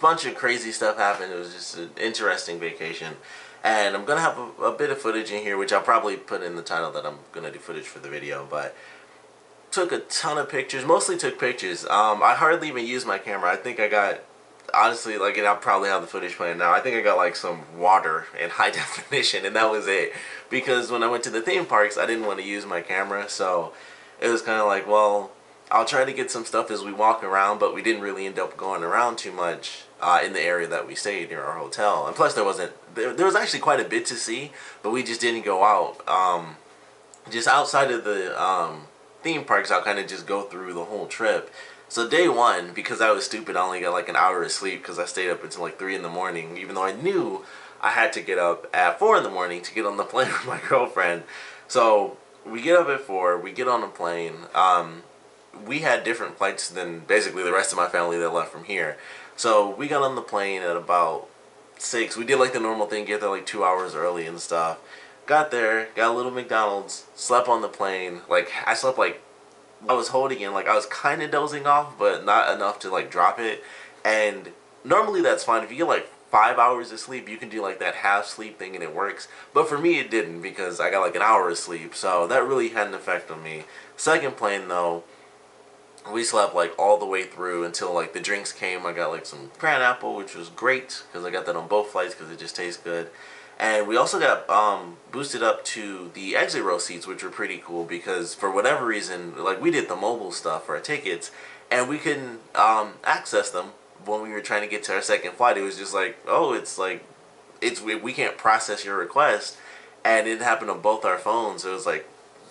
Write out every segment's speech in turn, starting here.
bunch of crazy stuff happened. It was just an interesting vacation. And I'm going to have a bit of footage in here, which I'll probably put in the title that I'm going to do footage for the video. But took a ton of pictures, mostly took pictures. I hardly even used my camera. I think I got, honestly, like, and I'll probably have the footage playing now. I think I got like some water in high definition, and that was it. Because when I went to the theme parks, I didn't want to use my camera, so it was kind of like, well, I'll try to get some stuff as we walk around, but we didn't really end up going around too much in the area that we stayed near our hotel. And plus, there was actually quite a bit to see, but we just didn't go out. Just outside of the theme parks, I'll kind of just go through the whole trip. So day one, because I was stupid, I only got like an hour of sleep because I stayed up until like 3 in the morning, even though I knew I had to get up at 4 in the morning to get on the plane with my girlfriend. So we get up at 4, we get on the plane. We had different flights than basically the rest of my family that left from here. So we got on the plane at about 6. We did like the normal thing, get there like 2 hours early and stuff. Got there, got a little McDonald's, slept on the plane. Like, I slept like, I was holding in, like I was kind of dozing off, but not enough to like drop it. And normally that's fine. If you get like 5 hours of sleep, you can do like that half sleep thing and it works. But for me it didn't, because I got like an hour of sleep, so that really had an effect on me. Second plane though, we slept like all the way through until like the drinks came. I got like some cran apple, which was great because I got that on both flights because it just tastes good. And we also got boosted up to the exit row seats, which were pretty cool because for whatever reason, like we did the mobile stuff for our tickets, and we couldn't access them when we were trying to get to our second flight. It was just like, oh, we can't process your request, and it happened on both our phones. So it was like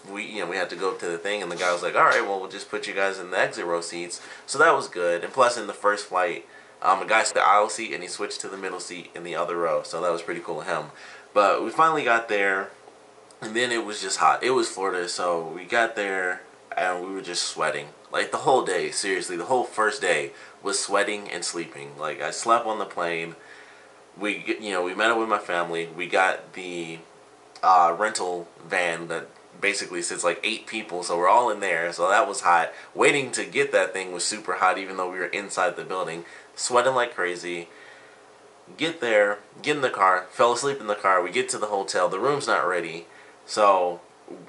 we had to go up to the thing, and the guy was like, all right, well, we'll just put you guys in the exit row seats. So that was good. And plus, in the first flight, a guy sat the aisle seat and he switched to the middle seat in the other row, so that was pretty cool of him. But we finally got there, and then it was just hot. It was Florida, so we got there and we were just sweating. Like the whole day, seriously, the whole first day was sweating and sleeping. Like I slept on the plane. We met up with my family. We got the rental van that basically sits like 8 people, so we're all in there, so that was hot. Waiting to get that thing was super hot, even though we were inside the building, sweating like crazy. Get there, get in the car, fell asleep in the car. We get to the hotel, the room's not ready, so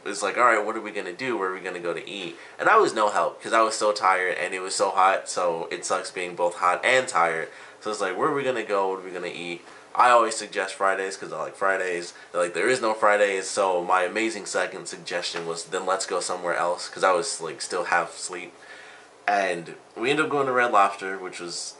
it's like, alright, what are we gonna do? Where are we gonna go to eat? And I was no help because I was so tired and it was so hot, so it sucks being both hot and tired. So it's like, where are we gonna go? What are we gonna eat? I always suggest Fridays because I like Fridays. They're like, there is no Fridays, so my amazing second suggestion was, then let's go somewhere else, because I was like still half asleep. And we ended up going to Red Lobster, which was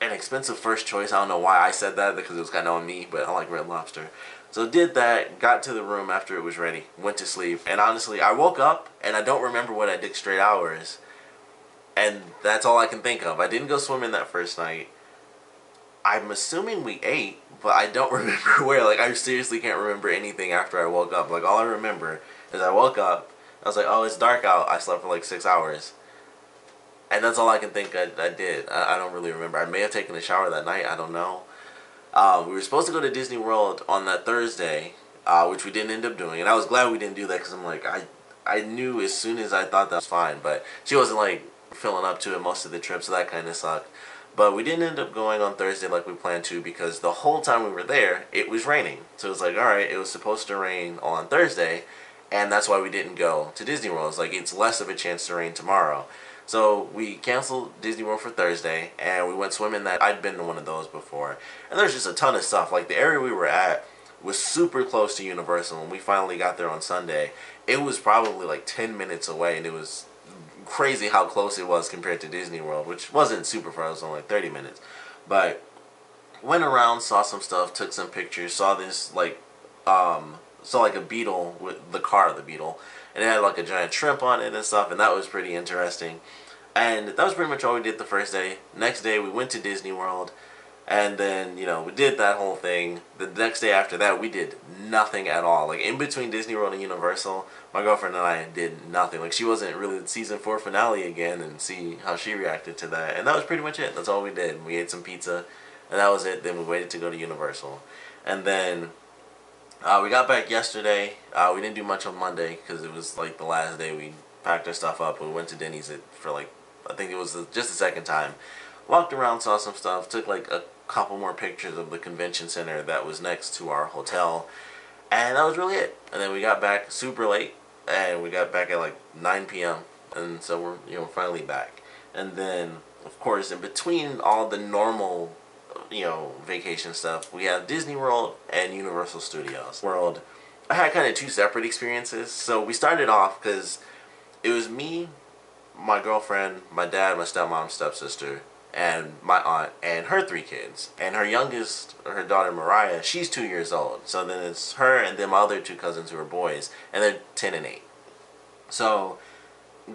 an expensive first choice. I don't know why I said that, because it was kind of on me, but I like Red Lobster. So did that, got to the room after it was ready, went to sleep, and honestly, I woke up and I don't remember what I did straight hours. And that's all I can think of. I didn't go swimming that first night. I'm assuming we ate, but I don't remember where. Like, I seriously can't remember anything after I woke up. Like, all I remember is I woke up, I was like, oh, it's dark out. I slept for like 6 hours. And that's all I can think I did. I don't really remember. I may have taken a shower that night. I don't know. We were supposed to go to Disneyworld on that Thursday, which we didn't end up doing. And I was glad we didn't do that because I'm like, I knew as soon as I thought that was fine. But she wasn't like filling up to it most of the trip, so that kind of sucked. But we didn't end up going on Thursday like we planned to because the whole time we were there, it was raining. So it was like, alright, it was supposed to rain on Thursday, and that's why we didn't go to Disney World. It's like, it's less of a chance to rain tomorrow. So we canceled Disney World for Thursday, and we went swimming. That I'd been to one of those before. And there's just a ton of stuff. Like, the area we were at was super close to Universal. When we finally got there on Sunday, it was probably like 10 minutes away, and it was crazy how close it was compared to Disney World, which wasn't super far. It was only like 30 minutes. But went around, saw some stuff, took some pictures, saw this like saw like a beetle with the beetle, and it had like a giant shrimp on it and stuff, and that was pretty interesting. And that was pretty much all we did the first day. Next day we went to Disney World, and then, we did that whole thing. The next day after that, we did nothing at all. Like, in between Disney World and Universal, my girlfriend and I did nothing. Like, she wasn't really the season 4 finale again, and see how she reacted to that. And that was pretty much it. That's all we did. We ate some pizza, and that was it. Then we waited to go to Universal. And then we got back yesterday. We didn't do much on Monday because it was like the last day. We packed our stuff up. We went to Denny's for like, I think it was just the second time. walked around, saw some stuff, took like a couple more pictures of the convention center that was next to our hotel, and that was really it. And then we got back super late, and we got back at like 9 p.m. And so we're finally back. And then of course in between all the normal vacation stuff, we have Disney World and Universal Studios. World, I had kind of two separate experiences. So we started off because it was me, my girlfriend, my dad, my stepmom, stepsister, and my aunt and her 3 kids. And her youngest, her daughter Mariah, she's 2 years old. So then it's her and then my other 2 cousins who are boys, and they're 10 and 8. So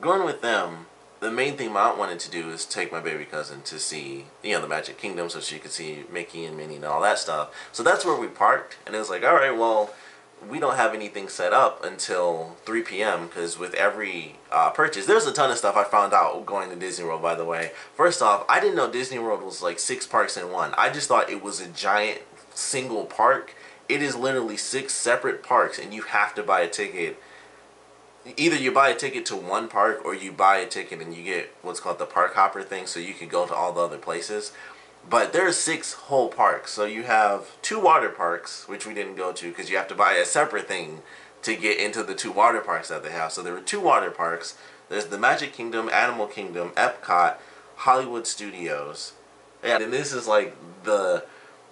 going with them, the main thing my aunt wanted to do is take my baby cousin to see, the Magic Kingdom, so she could see Mickey and Minnie and all that stuff. So that's where we parked, and it was like, all right, well, we don't have anything set up until 3 p.m. because with every purchase, there's a ton of stuff I found out going to Disney World, by the way. First off, I didn't know Disney World was like 6 parks in one. I just thought it was a giant single park. It is literally 6 separate parks, and you have to buy a ticket. Either you buy a ticket to one park or you buy a ticket and you get what's called the park hopper thing, so you can go to all the other places. But there's 6 whole parks. So you have 2 water parks, which we didn't go to because you have to buy a separate thing to get into the 2 water parks that they have. So there were 2 water parks. There's the Magic Kingdom, Animal Kingdom, Epcot, Hollywood Studios. Yeah, and this is like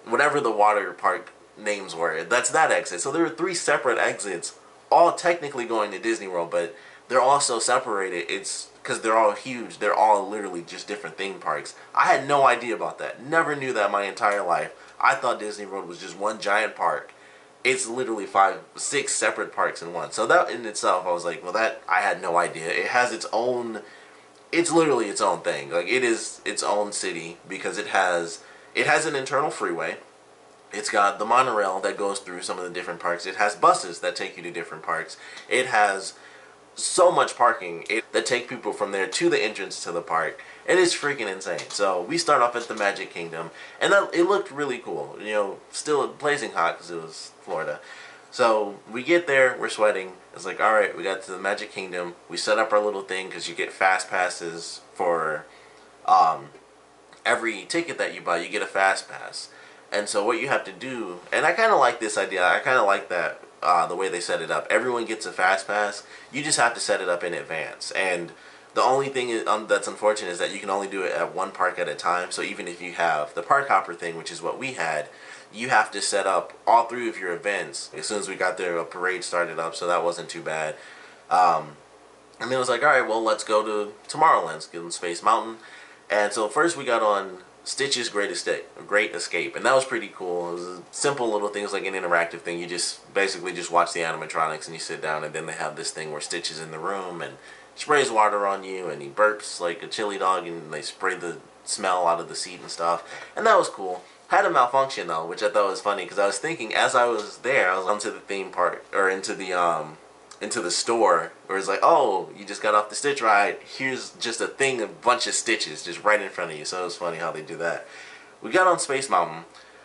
whatever the water park names were. That's that exit. So there were 3 separate exits, all technically going to Disney World, but they're also separated. It's because they're all huge. They're all literally just different theme parks. I had no idea about that. Never knew that my entire life. I thought Disney World was just one giant park. It's literally 6 separate parks in one. So that in itself, I was like, well, that I had no idea. It has its own. It's literally its own thing. Like, it is its own city because it has an internal freeway. It's got the monorail that goes through some of the different parks. It has buses that take you to different parks. It has so much parking that take people from there to the entrance to the park. It is freaking insane. So we start off at the Magic Kingdom, and it looked really cool. Still blazing hot because it was Florida. So we get there, we're sweating. It's like, all right, we got to the Magic Kingdom. We set up our little thing because you get fast passes for every ticket that you buy. You get a fast pass. And so what you have to do, and I kind of like this idea, I kind of like that, the way they set it up. Everyone gets a fast pass. You just have to set it up in advance. And the only thing that's unfortunate is that you can only do it at one park at a time. So even if you have the park hopper thing, which is what we had, you have to set up all 3 of your events. As soon as we got there, a parade started up, so that wasn't too bad. And then it was like, all right, well, let's go to Tomorrowland, let's get on Space Mountain. And so first we got on Stitch's Great Escape, and that was pretty cool. It was a simple little thing. It was like an interactive thing. You just basically just watch the animatronics and you sit down, and then they have this thing where Stitch is in the room and sprays water on you, and he burps like a chili dog, and they spray the smell out of the seat and stuff. And that was cool. Had a malfunction though, which I thought was funny because I was thinking as I was there, I was onto the theme park or into the store where it's like, oh, you just got off the Stitch ride, here's just a thing, a bunch of Stitches just right in front of you. So it was funny how they do that. We got on Space Mountain.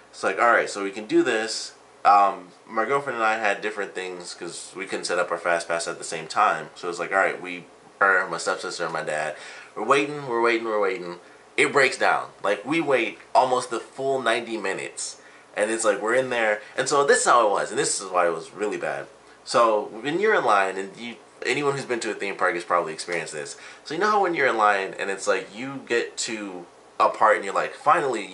It's like, alright, so we can do this. My girlfriend and I had different things because we couldn't set up our fast pass at the same time. So it was like, alright, my stepsister and my dad, we're waiting. It breaks down. Like, we wait almost the full 90 minutes. And it's like, we're in there. And so this is how it was, and this is why it was really bad. So when you're in line, and anyone who's been to a theme park has probably experienced this. So you know how when you're in line and it's like you get to a part and you're like, finally,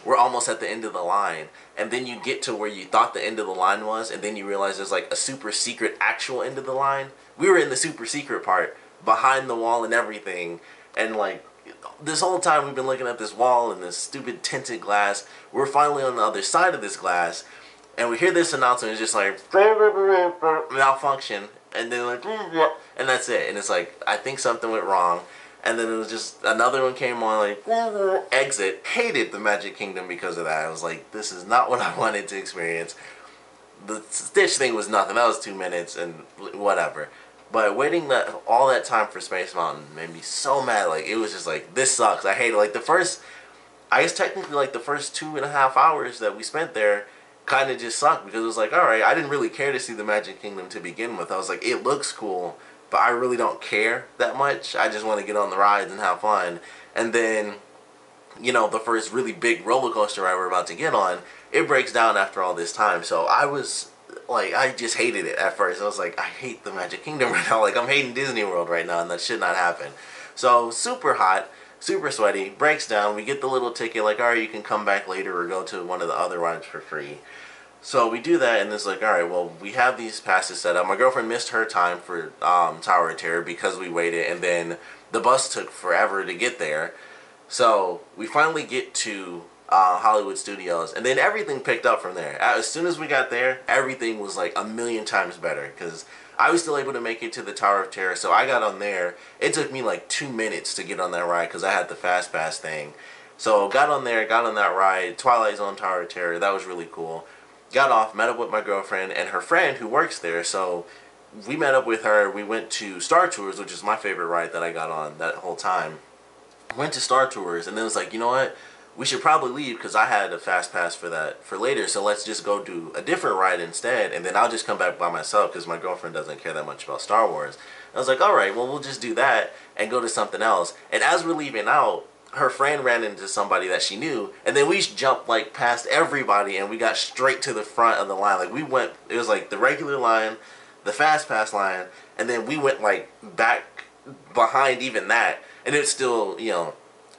we're almost at the end of the line, and then you get to where you thought the end of the line was, and then you realize there's like a super secret actual end of the line. We were in the super secret part, behind the wall and everything, and like this whole time we've been looking at this wall and this stupid tinted glass. We're finally on the other side of this glass, and we hear this announcement. It's just like malfunction, and then like, and that's it. And it's like, I think something went wrong. And then it was just another one came on, like exit. Hated the Magic Kingdom because of that. I was like, this is not what I wanted to experience. The Stitch thing was nothing. That was 2 minutes and whatever. But waiting all that time for Space Mountain made me so mad. Like, it was just like, this sucks. I hate it. Like, I guess technically like the first 2.5 hours that we spent there kind of just sucked, because it was like, alright, I didn't really care to see the Magic Kingdom to begin with. I was like, it looks cool, but I really don't care that much. I just want to get on the rides and have fun. And then you know, the first really big roller coaster ride we're about to get on, it breaks down after all this time. So I was like, I just hated it at first. I was like, I hate the Magic Kingdom right now. Like, I'm hating Disney World right now, and that should not happen. So super hot, super sweaty, breaks down. We get the little ticket, like, all right, you can come back later or go to one of the other rides for free. So we do that, and it's like, all right, well, we have these passes set up. My girlfriend missed her time for Tower of Terror because we waited, and then the bus took forever to get there. So we finally get to Hollywood Studios, and then everything picked up from there. As soon as we got there, everything was like a million times better, because I was still able to make it to the Tower of Terror. So I got on there. It took me like 2 minutes to get on that ride because I had the Fast Pass thing. So got on there, got on that ride, Twilight Zone, Tower of Terror. That was really cool. Got off, met up with my girlfriend and her friend who works there. So we met up with her. We went to Star Tours, which is my favorite ride that I got on that whole time. Went to Star Tours, and then it was like, you know what? We should probably leave because I had a Fast Pass for that for later. So let's just go do a different ride instead, and then I'll just come back by myself because my girlfriend doesn't care that much about Star Wars. I was like, all right, well, we'll just do that and go to something else. And as we're leaving out, her friend ran into somebody that she knew, and then we jumped like past everybody, and we got straight to the front of the line. Like we went, it was like the regular line, the Fast Pass line, and then we went like back behind even that, and it's still, you know,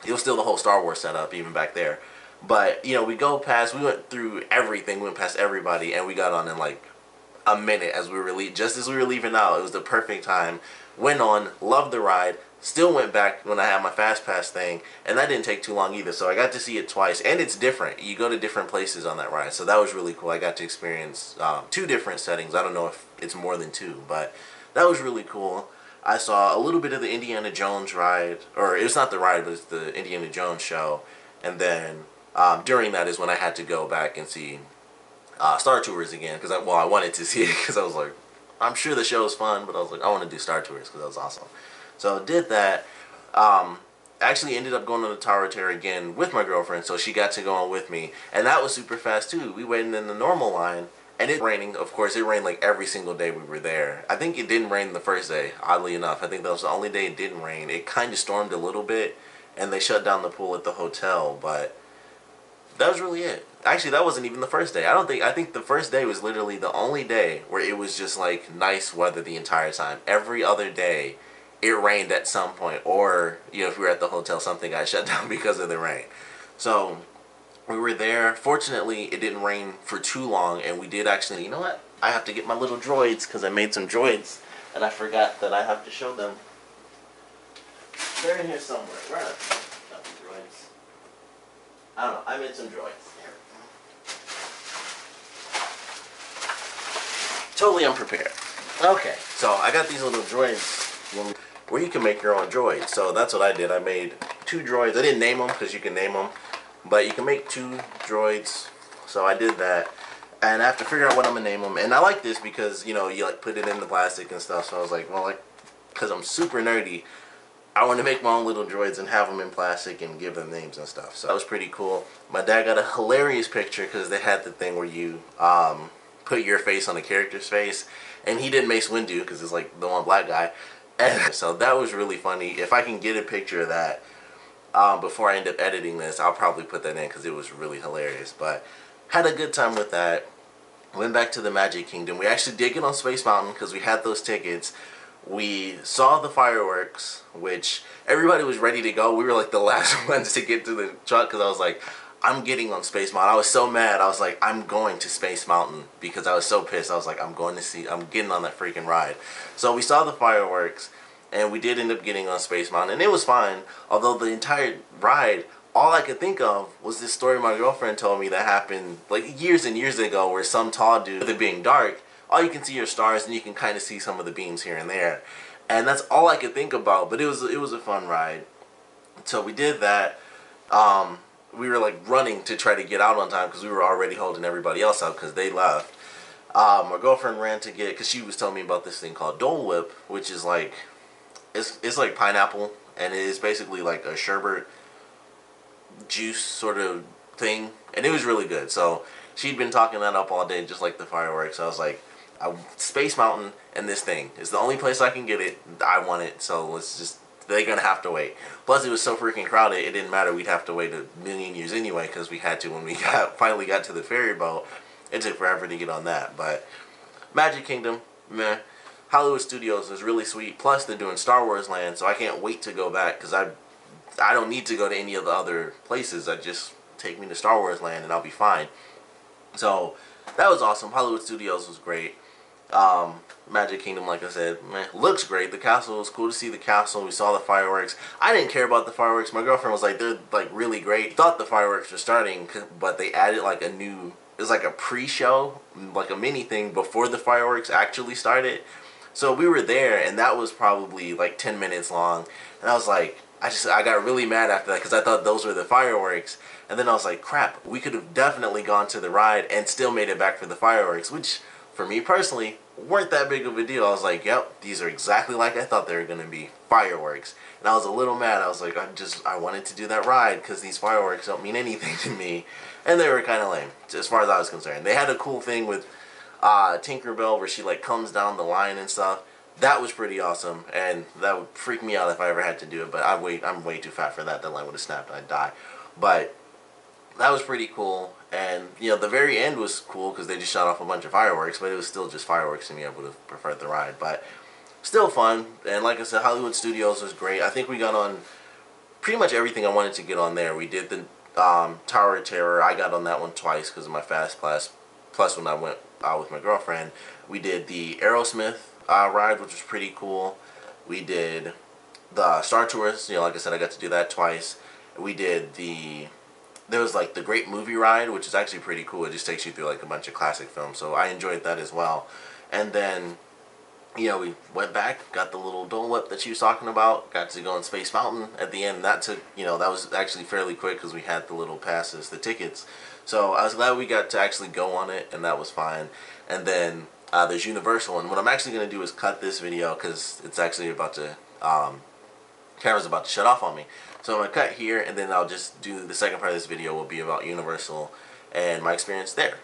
it was still the whole Star Wars setup even back there. But you know, we go past, we went through everything, we went past everybody, and we got on in like a minute as we were just as we were leaving out. It was the perfect time. Went on, loved the ride. Still went back when I had my Fast Pass thing, and that didn't take too long either. So I got to see it twice, and it's different. You go to different places on that ride, so that was really cool. I got to experience 2 different settings. I don't know if it's more than 2, but that was really cool. I saw a little bit of the Indiana Jones ride, or it's not the ride, but it's the Indiana Jones show. And then during that is when I had to go back and see Star Tours again, because I wanted to see it because I was like, I'm sure the show is fun, but I was like, I want to do Star Tours because that was awesome. So did that. Actually ended up going to the Tower of Terror again with my girlfriend, so she got to go on with me, and that was super fast too. We waited in the normal line, and it raining. Of course, it rained like every single day we were there. I think it didn't rain the first day, oddly enough. I think that was the only day it didn't rain. It kind of stormed a little bit, and they shut down the pool at the hotel, but that was really it. Actually, that wasn't even the first day. I think the first day was literally the only day where it was just like nice weather the entire time. Every other day, it rained at some point, or you know, if we were at the hotel, something got shut down because of the rain. So we were there. Fortunately, it didn't rain for too long, and we did actually, you know what? I have to get my little droids because I made some droids, and I forgot that I have to show them. They're in here somewhere. Where are they? Not the droids. I don't know. I made some droids. Totally unprepared. Okay, so I got these little droids where you can make your own droids. So that's what I did. I made 2 droids. I didn't name them because you can name them, but you can make 2 droids. So I did that, and I have to figure out what I'm gonna name them. And I like this because, you know, you like put it in the plastic and stuff. So I was like, well, like, because I'm super nerdy, I want to make my own little droids and have them in plastic and give them names and stuff. So that was pretty cool. My dad got a hilarious picture because they had the thing where you put your face on a character's face, and he did Mace Windu because it's like the one black guy. And so that was really funny. If I can get a picture of that before I end up editing this, I'll probably put that in because it was really hilarious. But had a good time with that. Went back to the Magic Kingdom. We actually did get on Space Mountain because we had those tickets. We saw the fireworks, which everybody was ready to go. We were like the last ones to get to the truck because I was like, I'm getting on Space Mountain. I was so mad. I was like, I'm going to Space Mountain because I was so pissed. I was like, I'm getting on that freaking ride. So we saw the fireworks, and we did end up getting on Space Mountain, and it was fine. Although the entire ride, all I could think of was this story my girlfriend told me that happened like years and years ago, where some tall dude, with it being dark, all you can see are stars, and you can kind of see some of the beams here and there. And that's all I could think about, but it was a fun ride. So we did that. We were like running to try to get out on time because we were already holding everybody else out because they left. My girlfriend ran to get, because she was telling me about this thing called Dole Whip, which is like, it's like pineapple, and it is basically like a sherbet juice sort of thing, and it was really good. So she'd been talking that up all day, just like the fireworks. I was like, Space Mountain and this thing is the only place I can get it. I want it, so let's just they're gonna have to wait. Plus, it was so freaking crowded, it didn't matter. We'd have to wait a million years anyway, because we had to when we finally got to the ferry boat. It took forever to get on that. But Magic Kingdom, meh. Hollywood Studios was really sweet. Plus, they're doing Star Wars Land, so I can't wait to go back, because I don't need to go to any of the other places. I just take me to Star Wars Land and I'll be fine. So that was awesome. Hollywood Studios was great. Magic Kingdom, like I said, man, looks great. The castle was cool to see the castle. We saw the fireworks. I didn't care about the fireworks. My girlfriend was like, they're like really great. Thought the fireworks were starting, but they added like a new, it was like a pre-show, like a mini thing before the fireworks actually started. So we were there, and that was probably like 10 minutes long. And I was like, I got really mad after that, because I thought those were the fireworks. And then I was like, crap, we could have definitely gone to the ride and still made it back for the fireworks, which for me personally weren't that big of a deal. I was like, yep, these are exactly like I thought they were going to be, fireworks. And I was a little mad. I was like, I wanted to do that ride because these fireworks don't mean anything to me. And they were kind of lame, as far as I was concerned. They had a cool thing with Tinkerbell where she like comes down the line and stuff. That was pretty awesome, and that would freak me out if I ever had to do it, but I'm way too fat for that. That line would have snapped and I'd die. But that was pretty cool, and you know, the very end was cool because they just shot off a bunch of fireworks, but it was still just fireworks to me. I would have preferred the ride, but still fun. And like I said, Hollywood Studios was great. I think we got on pretty much everything I wanted to get on there. We did the Tower of Terror. I got on that one twice because of my fast pass. Plus, when I went out with my girlfriend, we did the Aerosmith ride, which was pretty cool. We did the Star Tours. You know, like I said, I got to do that twice. We did there was like the Great Movie Ride, which is actually pretty cool. It just takes you through like a bunch of classic films, so I enjoyed that as well. And then, you know, we went back, got the little Dole Whip that she was talking about, got to go on Space Mountain at the end. That took, you know, that was actually fairly quick because we had the little passes, the tickets. So I was glad we got to actually go on it, and that was fine. And then there's Universal, and what I'm actually going to do is cut this video because it's actually about to, camera's about to shut off on me. So I'm going to cut here, and then I'll just do the second part of this video will be about Universal and my experience there.